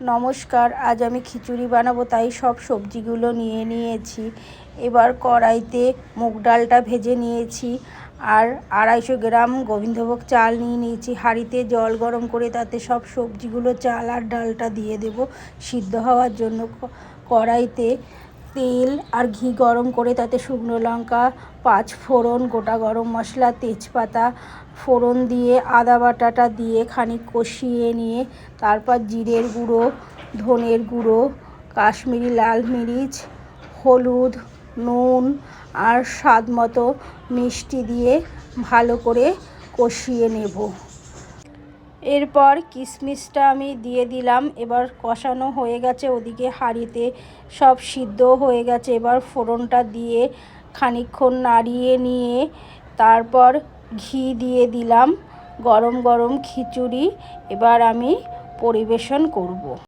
নমস্কার, আজ আমি খিচুড়ি বানাবো, তাই সব সবজিগুলো নিয়ে নিয়েছি। এবার কড়াইতে মুগ ডালটা ভেজে নিয়েছি আর 250 গ্রাম গোবিন্দভোগ চাল নিয়ে নিয়েছি। হাঁড়িতে জল গরম করে তাতে সব সবজিগুলো, চাল আর ডালটা দিয়ে দেব সিদ্ধ হওয়ার জন্য। কড়াইতে তেল আর ঘি গরম করে তাতে শুকনো লঙ্কা, 5 ফোড়ন, গোটা গরম মশলা, তেজপাতা ফোড়ন দিয়ে আদা বাটাটা দিয়ে খানিক কষিয়ে নিয়ে তারপর জিরের গুঁড়ো, ধনের গুঁড়ো, কাশ্মীরি লাল মিরিচ, হলুদ, নুন আর স্বাদ মতো মিষ্টি দিয়ে ভালো করে কষিয়ে নেব। এরপর কিশমিশটা আমি দিয়ে দিলাম। এবার কষানো হয়ে গেছে, ওদিকে হাঁড়িতে সব সিদ্ধ হয়ে গেছে। এবার ফোড়নটা দিয়ে খানিকক্ষণ নাড়িয়ে নিয়ে তারপর ঘি দিয়ে দিলাম। গরম গরম খিচুড়ি এবার আমি পরিবেশন করব।